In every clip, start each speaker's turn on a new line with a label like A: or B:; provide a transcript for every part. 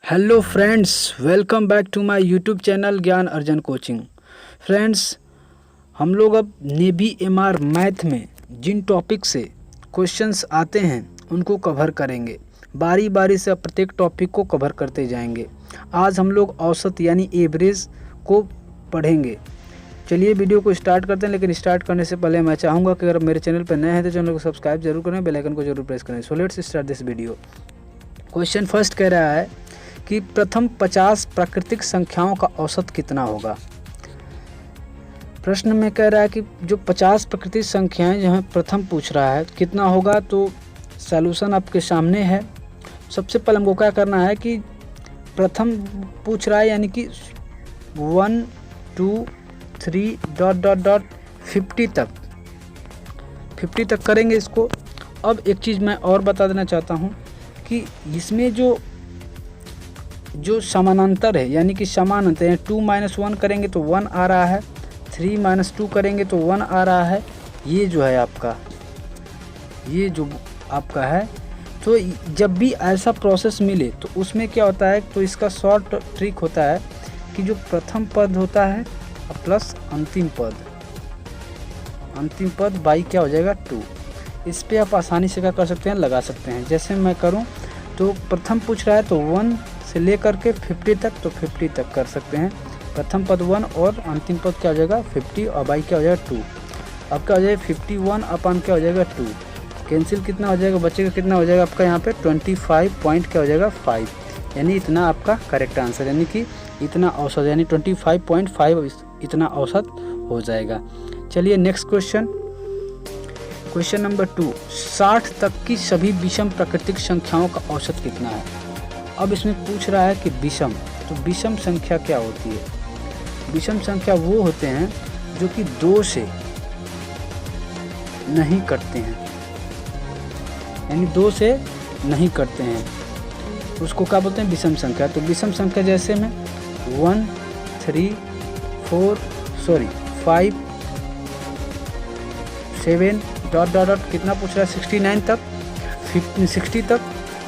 A: Hello friends, welcome back to my YouTube channel Gyan Arjan coaching. Friends, हम लोग अब navy MR math में जिन topic से क्वेश्चंस आते हैं उनको कवर करेंगे। बारी बारी से प्रत्येक टॉपिक को कवर करते जाएंगे। आज हम लोग औसत यानी एवरेज को पढ़ेंगे। चलिए वीडियो को स्टार्ट करते हैं, लेकिन स्टार्ट करने से पहले मैं चाहूँगा कि अगर मेरे चैनल पर नए हैं तो चैनल को सब्सक्राइब जरूर करें, बेल आइकन को जरूर प्रेस करें। So let's start this video. Question first कह रहा है कि प्रथम 50 प्राकृतिक संख्याओं का औसत कितना होगा। प्रश्न में कह रहा है कि जो 50 प्राकृतिक संख्याएं जो हैं प्रथम पूछ रहा है कितना होगा। तो सॉल्यूशन आपके सामने है। सबसे पहले हमको क्या करना है कि प्रथम पूछ रहा है यानी कि 1 2 3 ... 50 तक करेंगे इसको। अब एक चीज़ मैं और बता देना चाहता हूँ कि इसमें जो समानांतर है यानी कि समान अंतर है, 2 - 1 करेंगे तो 1 आ रहा है, 3 - 2 करेंगे तो 1 आ रहा है। ये जो है आपका है। तो जब भी ऐसा प्रोसेस मिले तो उसमें क्या होता है, तो इसका शॉर्ट ट्रिक होता है कि जो प्रथम पद होता है प्लस अंतिम पद बाई क्या हो जाएगा 2। इस पे आप आसानी से क्या कर सकते हैं, लगा सकते हैं। जैसे मैं करूं तो प्रथम पूछ रहा है तो 1 से लेकर के 50 तक, तो 50 तक कर सकते हैं। प्रथम पद 1 और अंतिम पद क्या हो जाएगा 50 और बाई क्या हो जाएगा 2। अब क्या हो जाएगा 51 अपन क्या हो जाएगा 2। कैंसिल कितना हो जाएगा, बचेगा कितना हो जाएगा आपका यहाँ पे 25 पॉइंट क्या हो जाएगा 5। यानी इतना आपका करेक्ट आंसर, यानी कि इतना औसत यानी 25.5 इतना औसत हो जाएगा। चलिए नेक्स्ट क्वेश्चन नंबर 2। 60 तक की सभी विषम प्राकृतिक संख्याओं का औसत कितना है। अब इसमें पूछ रहा है कि विषम, तो विषम संख्या क्या होती है। विषम संख्या वो होते हैं जो कि 2 से नहीं कटते हैं, यानी 2 से नहीं कटते हैं, उसको क्या बोलते हैं विषम संख्या। तो विषम संख्या जैसे में 1 3 4 5 7 ... कितना पूछ रहा है 69 तक 60 तक,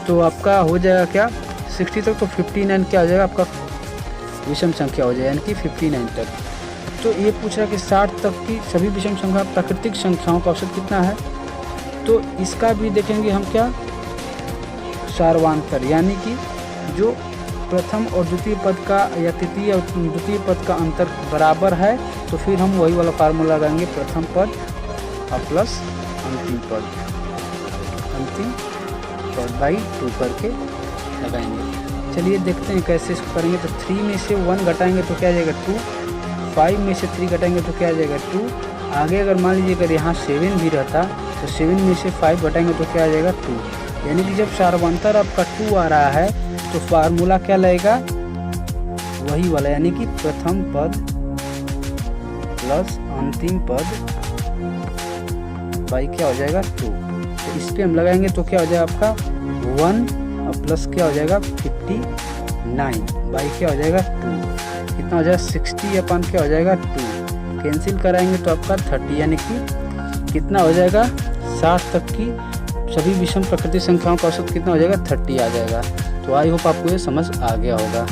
A: तो आपका हो जाएगा क्या 60 तक, तो 59 क्या हो जाएगा आपका विषम संख्या हो जाएगा, यानी कि 59 तक। तो ये पूछ रहा है कि 60 तक की सभी विषम संख्या प्राकृतिक संख्याओं का औसत कितना है। तो इसका भी देखेंगे हम क्या सार्वांतर, यानी कि जो प्रथम और द्वितीय पद का या तृतीय और द्वितीय पद का अंतर बराबर है, तो फिर हम वही वाला फार्मूला लगाएंगे, प्रथम पद और प्लस अंतिम पद बाई 2 करके लगाएंगे। चलिए देखते हैं कैसे इसको करेंगे। तो 3 में से 1 घटाएंगे तो क्या आ जाएगा 2, 5 में से 3 घटाएंगे तो क्या आ जाएगा 2। आगे अगर मान लीजिए अगर यहाँ 7 भी रहता तो 7 में से 5 घटाएंगे तो क्या आ जाएगा 2। यानी कि जब सार्वंतर आपका 2 आ रहा है तो फार्मूला क्या लगेगा वही वाला, यानी कि प्रथम पद प्लस अंतिम पद बाई क्या हो जाएगा 2। तो इस पे हम लगाएंगे तो क्या हो जाएगा आपका 1 और प्लस क्या हो जाएगा 59 बाई क्या हो जाएगा 2। कितना हो जाएगा 60 अपन क्या हो जाएगा 2। कैंसिल कराएंगे तो आपका 30, यानी कि कितना हो जाएगा 60 तक की सभी विषम प्राकृतिक संख्याओं का औसत कितना हो जाएगा 30 आ जाएगा। तो आई होप आपको ये समझ आ गया होगा।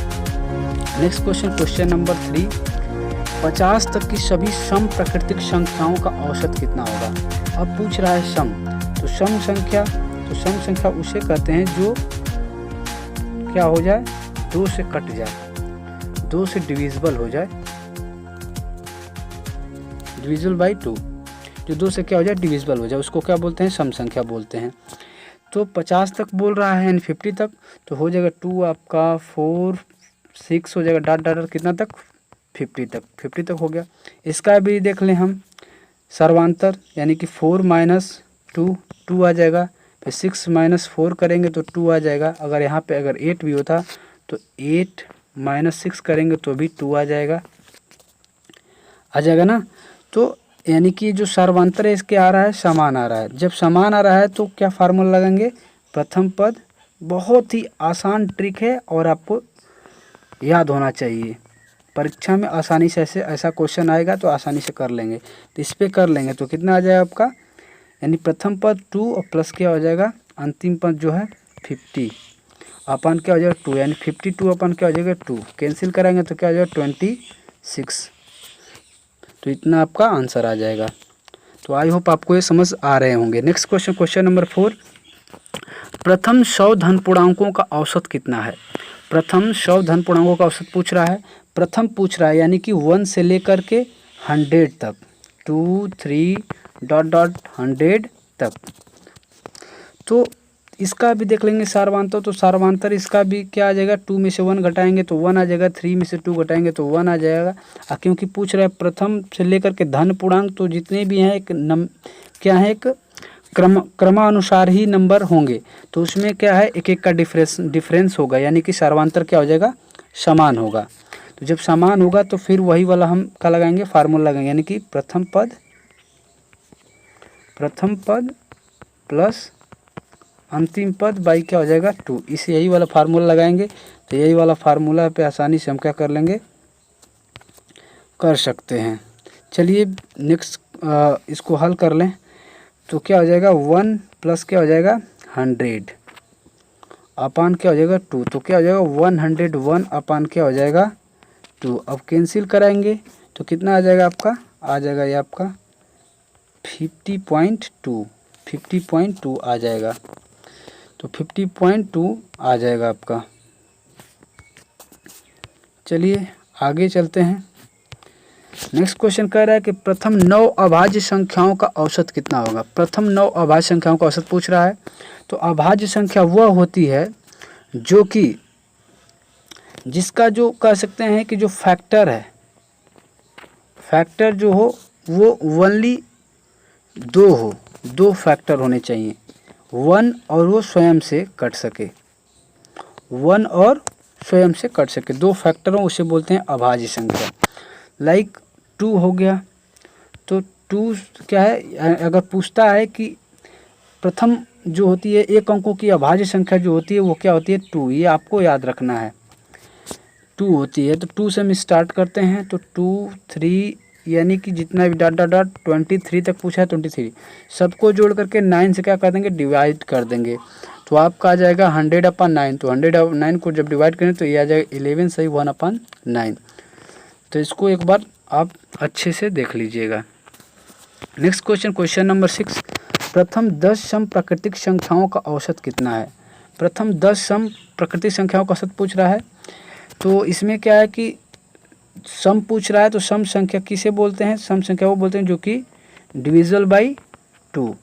A: Next question number 3। 50 तक की सभी सम प्राकृतिक संख्याओं का औसत कितना होगा। अब पूछ रहा है सम, तो सम संख्या उसे कहते हैं जो क्या हो जाए 2 से कट जाए, 2 से डिविजिबल हो जाए, डिविजिबल बाई 2, जो 2 से क्या हो जाए डिविजिबल हो जाए, उसको क्या बोलते हैं सम संख्या बोलते हैं। तो 50 तक बोल रहा है 50 तक, तो हो जाएगा 2 आपका 4 6 हो जाएगा डॉट कितना तक 50 तक हो गया। इसका भी देख लें हम सर्वांतर, यानी कि 4 - 2 आ जाएगा, फिर 6 - 4 करेंगे तो 2 आ जाएगा। अगर यहाँ पे अगर 8 भी होता तो 8 - 6 करेंगे तो भी 2 आ जाएगा ना। तो यानी कि जो सर्वांतर है इसके आ रहा है समान आ रहा है। जब समान आ रहा है तो क्या फार्मूला लगाएंगे प्रथम पद। बहुत ही आसान ट्रिक है और आपको याद होना चाहिए। परीक्षा में आसानी से ऐसा क्वेश्चन आएगा तो आसानी से कर लेंगे। तो इस पर कर लेंगे तो कितना आ जाएगा आपका, यानी प्रथम पद 2 और प्लस क्या हो जाएगा अंतिम पद जो है 50 अपन क्या हो जाएगा 2, यानी 52 अपन क्या हो जाएगा 2, कैंसिल कराएंगे तो क्या हो जाएगा 26। तो इतना आपका आंसर आ जाएगा। तो आई होप आपको ये समझ आ रहे होंगे। नेक्स्ट क्वेश्चन, क्वेश्चन नंबर 4, प्रथम 100 धन पूर्णांकों का औसत कितना है? प्रथम 100 धन पूर्णांकों का औसत पूछ रहा है, प्रथम पूछ रहा है, यानी कि 1 से लेकर के 100 तक, 2 3 डॉट डॉट 100 तक। तो इसका भी देख लेंगे सारवांतर, तो सारवांतर इसका भी क्या आ जाएगा, 2 में से 1 घटाएंगे तो 1 आ जाएगा, 3 में से 2 घटाएंगे तो 1 आ जाएगा। क्योंकि पूछ रहा है प्रथम से लेकर के धन पूर्णांक, तो जितने भी हैं क्या है, एक क्रमानुसार ही नंबर होंगे, तो उसमें क्या है, एक एक का डिफरेंस होगा, यानी कि सारवांतर क्या हो जाएगा, समान होगा। तो जब समान होगा तो फिर वही वाला हम क्या लगाएंगे, फार्मूला लगाएंगे, यानी कि प्रथम पद प्लस अंतिम पद बाई क्या हो जाएगा 2, इसे यही वाला फार्मूला लगाएंगे। तो यही वाला फार्मूला पे आसानी से हम क्या कर लेंगे, कर सकते हैं। चलिए नेक्स्ट इसको हल कर लें। तो क्या हो जाएगा 1 प्लस क्या हो जाएगा 100 अपान क्या हो जाएगा 2, तो क्या हो जाएगा 101 अपान क्या हो जाएगा 2। अब कैंसिल कराएंगे तो कितना आ जाएगा आपका, आ जाएगा ये आपका 50.2 आ जाएगा। तो 50.2 आ जाएगा आपका। चलिए आगे चलते हैं। नेक्स्ट क्वेश्चन कह रहा है कि प्रथम 9 अभाज्य संख्याओं का औसत कितना होगा? प्रथम 9 अभाज्य संख्याओं का औसत पूछ रहा है। तो अभाज्य संख्या वह होती है जो कि जिसका जो कह सकते हैं कि जो फैक्टर है, फैक्टर जो हो वो ओनली 2 हो, 2 फैक्टर होने चाहिए, 1 और वो स्वयं से कट सके, 1 और स्वयं से कट सके, 2 फैक्टर हो, उसे बोलते हैं अभाज्य संख्या। लाइक 2 हो गया, तो 2 क्या है, अगर पूछता है कि प्रथम जो होती है एक अंकों की अभाज्य संख्या जो होती है वो क्या होती है 2, ये आपको याद रखना है, 2 होती है। तो 2 से हम स्टार्ट करते हैं, तो 2 3 यानी कि जितना भी डॉट डॉट डॉट 23 तक पूछा है 23, सबको जोड़ करके 9 से क्या कर देंगे, डिवाइड कर देंगे। तो आपका आ जाएगा 100/9। तो 100/9 को जब डिवाइड करें तो ये आ जाएगा 11 सही 1/9। तो इसको एक बार आप अच्छे से देख लीजिएगा। नेक्स्ट क्वेश्चन, क्वेश्चन नंबर 6, प्रथम 10 सम प्राकृतिक संख्याओं का औसत कितना है? प्रथम 10 सम प्राकृतिक संख्याओं का औसत पूछ रहा है। तो इसमें क्या है कि सम पूछ रहा है, तो सम संख्या किसे बोलते हैं, सम संख्या वो बोलते हैं जो कि डिविजिबल बाई 2,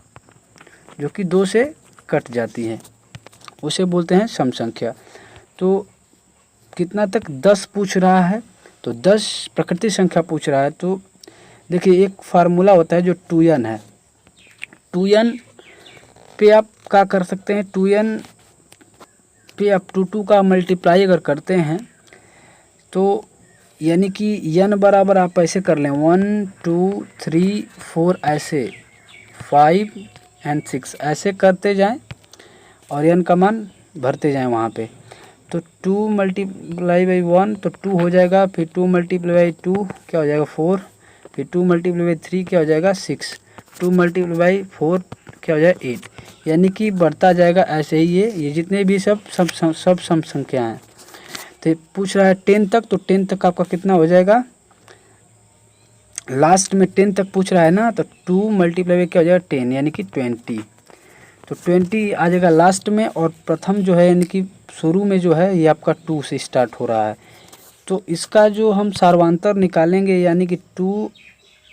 A: जो कि 2 से कट जाती है, उसे बोलते हैं सम संख्या। तो कितना तक 10 पूछ रहा है, तो 10 प्राकृतिक संख्या पूछ रहा है। तो देखिए एक फार्मूला होता है जो 2n है, 2n पे आप क्या कर सकते हैं, 2n पे आप 2 का मल्टीप्लाई अगर करते हैं तो यानी कि n बराबर आप ऐसे कर लें 1 2 3 4 ऐसे 5 एंड 6 ऐसे करते जाएं और n का मान भरते जाएं वहाँ पे। तो 2 मल्टीप्लाई बाई 1 तो 2 हो जाएगा, फिर 2 मल्टीप्लाई बाई 2 क्या हो जाएगा 4, फिर 2 मल्टीप्लाई बाई 3 क्या हो जाएगा 6, 2 मल्टीप्लाई बाई 4 क्या हो जाएगा 8, यानी कि बढ़ता जाएगा ऐसे ही ये जितने भी सब सम संख्या हैं। तो पूछ रहा है 10 तक, तो 10 तक आपका कितना हो जाएगा, लास्ट में 10 तक पूछ रहा है ना, तो 2 मल्टीप्लाई बाई क्या हो जाएगा 10 यानी कि 20, तो 20 आ जाएगा लास्ट में। और प्रथम जो है यानी कि शुरू में जो है ये आपका 2 से स्टार्ट हो रहा है। तो इसका जो हम सार्वांतर निकालेंगे यानी कि 2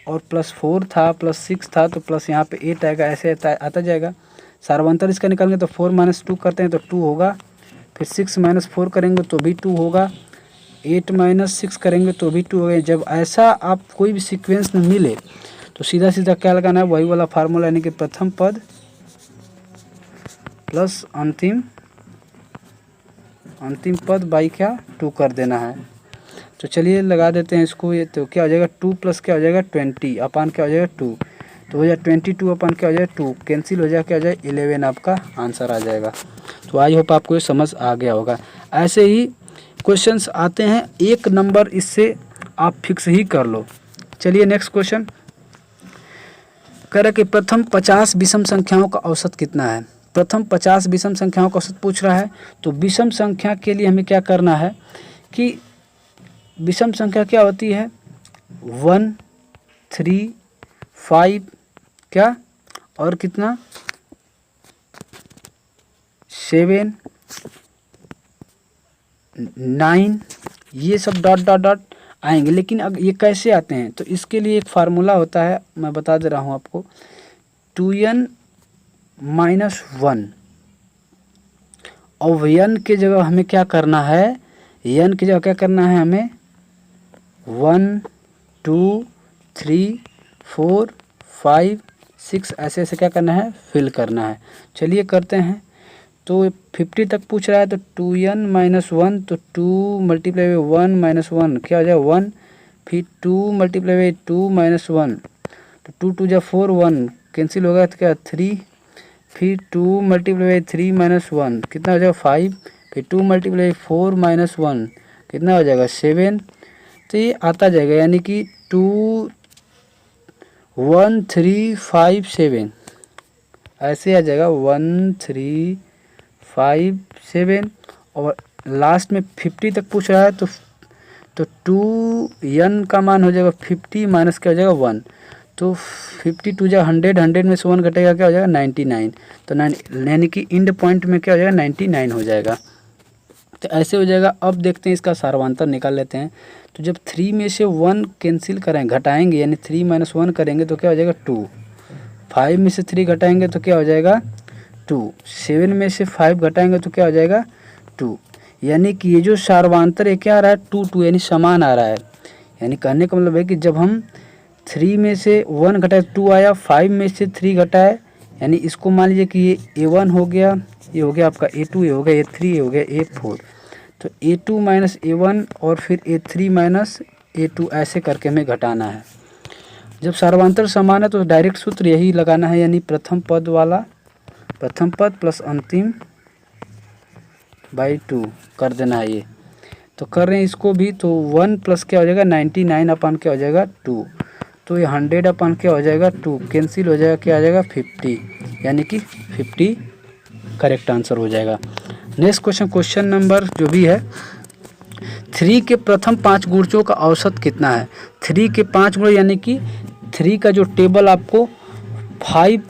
A: और प्लस 4 था प्लस 6 था, तो प्लस यहाँ पे 8 आएगा, ऐसे आता जाएगा। सार्वांतर इसका निकालेंगे तो 4 - 2 करते हैं तो 2 होगा, फिर 6 - 4 करेंगे तो भी 2 होगा, 8 - 6 करेंगे तो भी 2 होगा। जब ऐसा आप कोई भी सीक्वेंस में मिले तो सीधा सीधा क्या लगाना है, वही वाला फार्मूला, यानी कि प्रथम पद प्लस अंतिम पद बाई क्या 2 कर देना है। तो चलिए लगा देते हैं इसको, ये तो क्या हो जाएगा 2 प्लस क्या हो जाएगा 20 अपान क्या हो जाएगा 2, तो हो जाएगा 22 अपान क्या हो जाएगा 2, कैंसिल हो जाएगा क्या हो जाएगा 11, आपका आंसर आ जाएगा। तो आई होप आपको ये समझ आ गया होगा। ऐसे ही क्वेश्चंस आते हैं, एक नंबर इससे आप फिक्स ही कर लो। चलिए नेक्स्ट क्वेश्चन कह रहा है कि प्रथम 50 विषम संख्याओं का औसत कितना है? प्रथम 50 विषम संख्याओं का औसत पूछ रहा है। तो विषम संख्या के लिए हमें क्या करना है कि विषम संख्या क्या होती है 1 3 5 क्या और कितना 7 9 ये सब डॉट डॉट डॉट आएंगे। लेकिन अब ये कैसे आते हैं तो इसके लिए एक फार्मूला होता है, मैं बता दे रहा हूँ आपको। 2n -1 और n के जगह हमें क्या करना है, n की जगह क्या करना है हमें 1 2 3 4 5 6 ऐसे ऐसे क्या करना है फिल करना है। चलिए करते हैं। तो 50 तक पूछ रहा है तो 2n -1 तो 2 मल्टीप्लाई बाई 1 -1 क्या हो जाएगा 1, फिर 2 मल्टीप्लाई बाई 2 -1 तो 2 2 जा 4 1 कैंसिल होगा तो क्या 3, फिर 2 मल्टीप्लाई बाई 3 -1 कितना हो जाएगा 5, फिर 2 मल्टीप्लाई बाई 4 -1 कितना हो जाएगा 7। तो ये आता जाएगा यानी कि 2 1 3 5 7 ऐसे आ जाएगा 1 3 5 7 और लास्ट में 50 तक पूछ रहा है तो 2n का मान हो जाएगा 50 माइनस क्या हो जाएगा 1 तो 50 2 जा 100 100 में से 1 घटेगा क्या हो जाएगा 99 तो यानी कि इंड पॉइंट में क्या हो जाएगा 99 हो जाएगा। तो ऐसे हो जाएगा। अब देखते हैं इसका सार्वधातर निकाल लेते हैं। तो जब 3 में से 1 कैंसिल करेंगे घटाएंगे यानी 3 - 1 करेंगे तो क्या हो जाएगा 2, 5 में से 3 घटाएंगे तो क्या हो जाएगा 2, 7 में से 5 घटाएंगे तो क्या हो जाएगा 2, यानी कि ये जो सार्वधातर है क्या आ रहा है 2 2 यानी समान आ रहा है। यानी कहने का मतलब है कि जब हम 3 में से 1 घटाए 2 आया, 5 में से 3 घटाए यानी इसको मान लीजिए कि ये A1 हो गया, ये हो गया आपका A2, ये हो गया A3, ये हो गया A4। तो A2 - A1 और फिर A3 - A2 ऐसे करके हमें घटाना है। जब सार्वधातर समान है तो डायरेक्ट सूत्र यही लगाना है यानी प्रथम पद वाला प्रथम पद प्लस अंतिम बाई 2 कर देना है। ये तो कर रहे हैं इसको भी। तो 1 प्लस क्या हो जाएगा 99 अपन क्या हो जाएगा 2, तो ये 100 अपन क्या हो जाएगा 2 कैंसिल हो जाएगा क्या आ जाएगा 50 यानी कि 50 करेक्ट आंसर हो जाएगा। नेक्स्ट क्वेश्चन नंबर जो भी है 3 के प्रथम 5 गुणजों का औसत कितना है। 3 के 5 गुण यानी कि 3 का जो टेबल आपको 5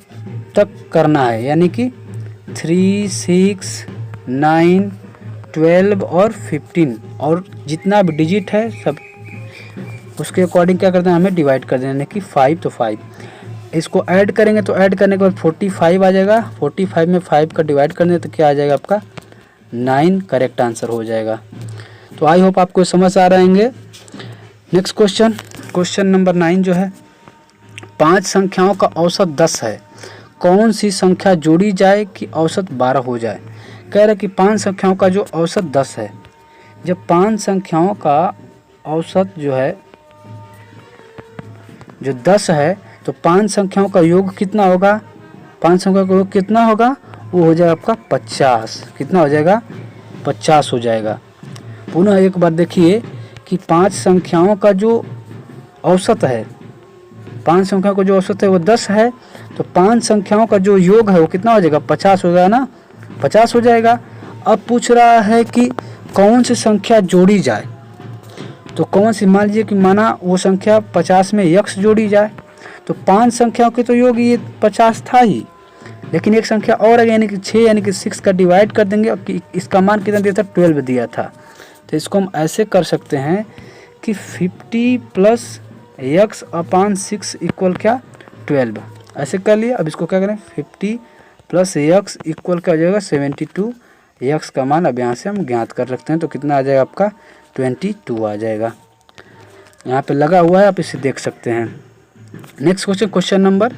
A: तक करना है यानी कि 3 6 9 12 और 15 और जितना भी डिजिट है सब उसके अकॉर्डिंग क्या करते हैं हमें डिवाइड कर देना यानी कि 5 तो 5 इसको ऐड करेंगे तो ऐड करने के बाद 45 आ जाएगा। 45 में 5 का डिवाइड करने तो क्या आ जाएगा आपका 9 करेक्ट आंसर हो जाएगा। तो आई होप आपको समझ आ रहेंगे। नेक्स्ट क्वेश्चन नंबर 9 जो है 5 संख्याओं का औसत 10 है, कौन सी संख्या जोड़ी जाए कि औसत 12 हो जाए। कह रहे कि 5 संख्याओं का जो औसत 10 है, जब 5 संख्याओं का औसत जो है जो 10 है तो 5 संख्याओं का योग कितना होगा, 5 संख्याओं का योग कितना होगा वो हो जाएगा आपका 50। कितना हो जाएगा 50 हो जाएगा। पुनः एक बार देखिए कि 5 संख्याओं का जो औसत है 5 संख्याओं का जो औसत है वो 10 है तो 5 संख्याओं का जो योग है वो कितना हो जाएगा 50 हो जाएगा ना, 50 हो जाएगा। अब पूछ रहा है कि कौन सी संख्या जोड़ी जाए, तो कौन सी मान लीजिए कि माना वो संख्या 50 में x जोड़ी जाए तो 5 संख्याओं के तो योग ये 50 था ही, लेकिन एक संख्या और है यानी कि 6 यानी कि 6 का डिवाइड कर देंगे और इसका मान कितना दिया था 12 दिया था। तो इसको हम ऐसे कर सकते हैं कि 50 + x / 6 इक्वल क्या 12 ऐसे कर लिया। अब इसको क्या करें 50 + x इक्वल क्या हो जाएगा 72। x का मान अब यहाँ से हम ज्ञात कर सकते हैं तो कितना आ जाएगा आपका 22 आ जाएगा। यहाँ पे लगा हुआ है आप इसे देख सकते हैं। नेक्स्ट क्वेश्चन नंबर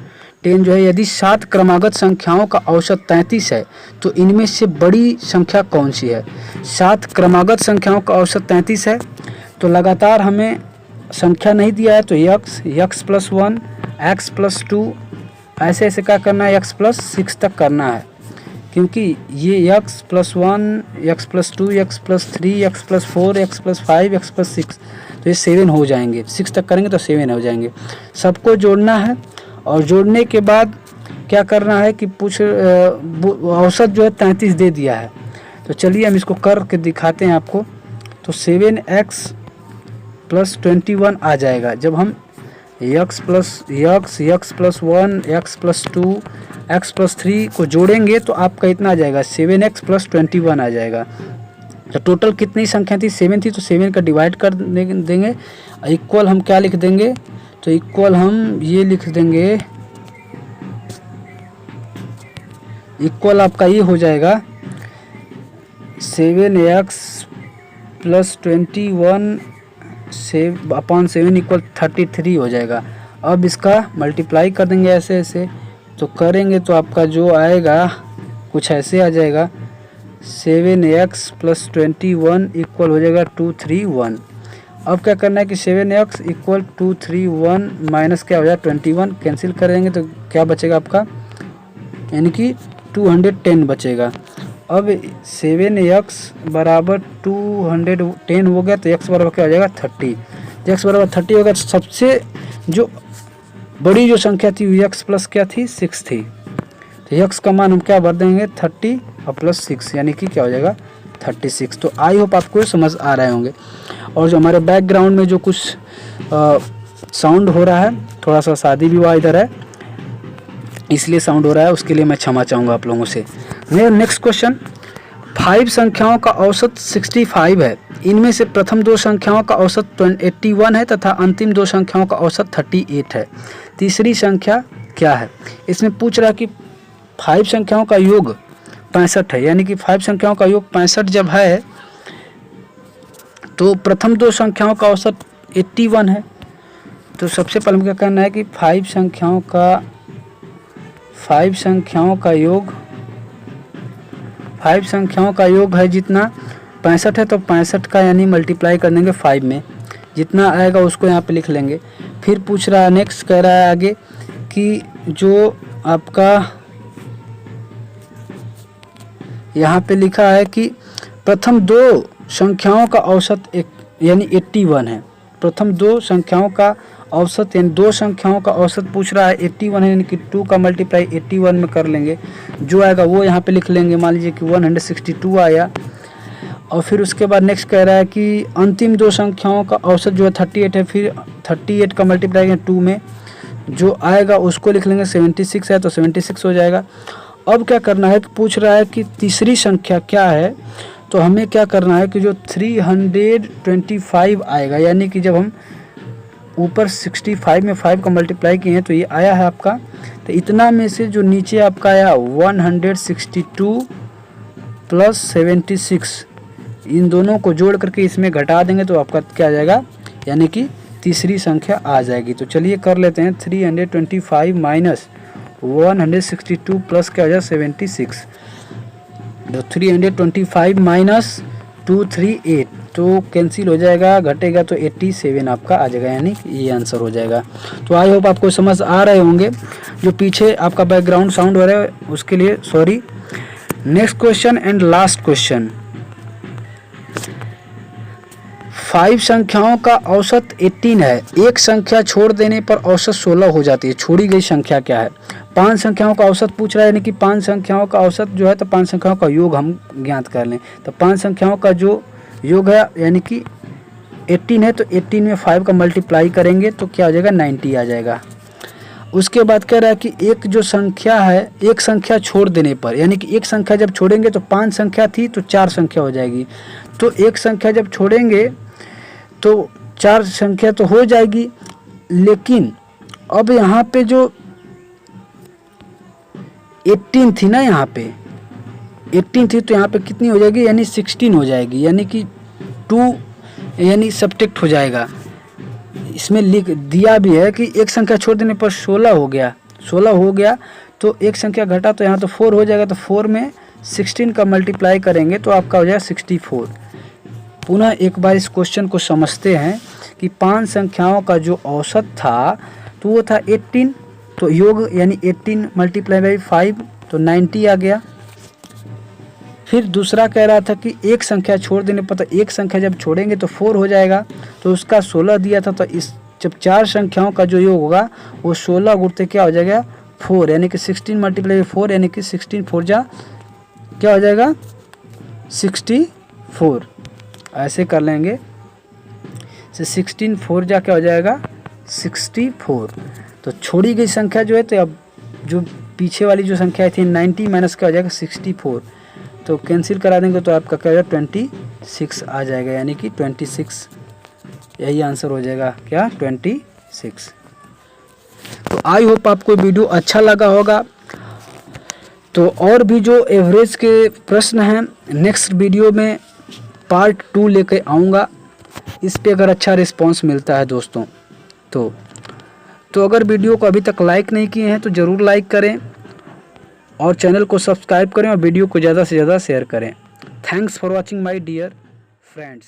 A: 10 जो है यदि 7 क्रमागत संख्याओं का औसत 33 है तो इनमें से बड़ी संख्या कौन सी है। 7 क्रमागत संख्याओं का औसत 33 है तो लगातार हमें संख्या नहीं दिया है तो x + 1 x + 2 ऐसे ऐसे क्या करना है x + 6 तक करना है, क्योंकि ये x + 1 x + 2 x + 3 x + 4 x + 5 x + 6 तो ये 7 हो जाएंगे। 6 तक करेंगे तो 7 हो जाएंगे। सबको जोड़ना है और जोड़ने के बाद क्या करना है कि औसत जो है 33 दे दिया है। तो चलिए हम इसको करके दिखाते हैं आपको। तो 7x प्लस 21 आ जाएगा जब हम x plus 1, x plus 2, x plus 3 को जोड़ेंगे तो आपका इतना आ जाएगा 7x प्लस 21 आ जाएगा। तो टोटल कितनी संख्या थी? 7 थी, तो 7 का डिवाइड कर देंगे। इक्वल हम क्या लिख देंगे? तो इक्वल हम ये लिख देंगे, इक्वल आपका ये हो जाएगा 7x प्लस 21 अपॉन 7 इक्वल 33 हो जाएगा। अब इसका मल्टीप्लाई कर देंगे ऐसे ऐसे, तो करेंगे तो आपका जो आएगा कुछ ऐसे आ जाएगा 7x प्लस 21 इक्वल हो जाएगा 231। अब क्या करना है कि 7x इक्वल 231 माइनस क्या हो जाएगा 21, कैंसिल करेंगे तो क्या बचेगा आपका, यानी कि 210 बचेगा। अब 7x बराबर 210 हो गया तो x बराबर क्या हो जाएगा 30। x बराबर 30 होगा तो सबसे जो बड़ी जो संख्या थी x प्लस क्या थी 6 थी। तो x का मान हम क्या भर देंगे 30 और प्लस 6 यानी कि क्या हो जाएगा 36। तो आई होप आपको समझ आ रहे होंगे। और जो हमारे बैकग्राउंड में जो कुछ साउंड हो रहा है, थोड़ा सा शादी विवाह इधर है इसलिए साउंड हो रहा है, उसके लिए मैं क्षमा चाहूँगा आप लोगों से। मेरा नेक्स्ट क्वेश्चन, 5 संख्याओं का औसत 65 है। इनमें से प्रथम 2 संख्याओं का औसत 81 है तथा अंतिम 2 संख्याओं का औसत 38 है। तीसरी संख्या क्या है? इसमें पूछ रहा है कि 5 संख्याओं का योग 65 है, यानी कि 5 संख्याओं का योग 65 जब है तो प्रथम 2 संख्याओं का औसत 81 है। तो सबसे पहले क्या करना है कि 5 संख्याओं का योग है जितना 65 है, तो 65 का यानी मल्टीप्लाई कर देंगे 5 में, जितना आएगा उसको यहाँ पे लिख लेंगे। फिर पूछ रहा है, नेक्स्ट कह रहा है आगे कि जो आपका यहाँ पे लिखा है कि प्रथम 2 संख्याओं का औसत यानी 81 है। प्रथम 2 संख्याओं का औसत यानी 2 संख्याओं का औसत पूछ रहा है 81 है, यानी कि 2 का मल्टीप्लाई 81 में कर लेंगे, जो आएगा वो यहाँ पे लिख लेंगे। मान लीजिए कि 162 आया। और फिर उसके बाद नेक्स्ट कह रहा है कि अंतिम 2 संख्याओं का औसत जो है 38 है, फिर 38 का मल्टीप्लाई 2 में जो आएगा उसको लिख लेंगे। 76 है तो 76 हो जाएगा। अब क्या करना है कि पूछ रहा है कि तीसरी संख्या क्या है, तो हमें क्या करना है कि जो 325 आएगा, यानी कि जब हम ऊपर 65 में 5 का मल्टीप्लाई किए हैं तो ये आया है आपका, तो इतना में से जो नीचे आपका आया 162 प्लस 76, इन दोनों को जोड़ करके इसमें घटा देंगे तो आपका क्या आ जाएगा, यानी कि तीसरी संख्या आ जाएगी। तो चलिए कर लेते हैं 325 माइनस 162 प्लस क्या हो जाएगा 76, तो 325 माइनस 238 तो कैंसिल हो जाएगा, घटेगा तो 87 आपका आ जाएगा, यानी ये आंसर हो जाएगा। तो आई होप आपको समझ आ रहे होंगे। जो पीछे आपका बैकग्राउंड साउंड हो रहा है उसके लिए sorry. Next question and last question, 5 संख्याओं का औसत 18 है। एक संख्या छोड़ देने पर औसत 16 हो जाती है। छोड़ी गई संख्या क्या है? 5 संख्याओं का औसत पूछ रहा है, यानी कि 5 संख्याओं का औसत जो है तो 5 संख्याओं का योग हम ज्ञात कर लें। तो 5 संख्याओं का जो योग है यानी कि 18 है, तो 18 में 5 का मल्टीप्लाई करेंगे तो क्या हो जाएगा 90 आ जाएगा। उसके बाद कह रहा है कि एक जो संख्या है, एक संख्या छोड़ देने पर, यानी कि एक संख्या जब छोड़ेंगे तो 5 संख्या थी तो 4 संख्या हो जाएगी। तो एक संख्या जब छोड़ेंगे तो 4 संख्या तो हो जाएगी, लेकिन अब यहाँ पे जो 18 थी ना, यहाँ पे 18 थी तो यहाँ पे कितनी हो जाएगी, यानी 16 हो जाएगी, यानी कि 2 यानी सब्ट्रैक्ट हो जाएगा। इसमें लिख दिया भी है कि एक संख्या छोड़ देने पर 16 हो गया, 16 हो गया तो एक संख्या घटा तो यहाँ तो 4 हो जाएगा, तो 4 में 16 का मल्टीप्लाई करेंगे तो आपका हो जाएगा 64। पुनः एक बार इस क्वेश्चन को समझते हैं कि 5 संख्याओं का जो औसत था तो वो था 18, तो योग यानी 18 मल्टीप्लाई बाई 5 तो 90 आ गया। फिर दूसरा कह रहा था कि एक संख्या छोड़ देने पर, तो एक संख्या जब छोड़ेंगे तो 4 हो जाएगा, तो उसका 16 दिया था, तो इस जब 4 संख्याओं का जो योग होगा वो 16 गुणते क्या हो जाएगा 4 यानी कि 16 मल्टीप्लाई 4 यानी कि 16 4 जा क्या हो जाएगा 64। ऐसे कर लेंगे, 16 4 जा क्या हो जाएगा 64। तो छोड़ी गई संख्या जो है, तो अब जो पीछे वाली जो संख्या थी 90 माइनस क्या हो जाएगा 64, तो कैंसिल करा देंगे तो आपका क्या हो जाएगा 26 आ जाएगा, यानी कि 26 यही आंसर हो जाएगा क्या 26। तो आई होप आपको वीडियो अच्छा लगा होगा। तो और भी जो एवरेज के प्रश्न हैं नेक्स्ट वीडियो में पार्ट 2 लेकर आऊँगा, इस पे अगर अच्छा रिस्पांस मिलता है दोस्तों तो अगर वीडियो को अभी तक लाइक नहीं किए हैं तो ज़रूर लाइक करें और चैनल को सब्सक्राइब करें और वीडियो को ज़्यादा से ज़्यादा शेयर करें। Thanks for watching my dear friends.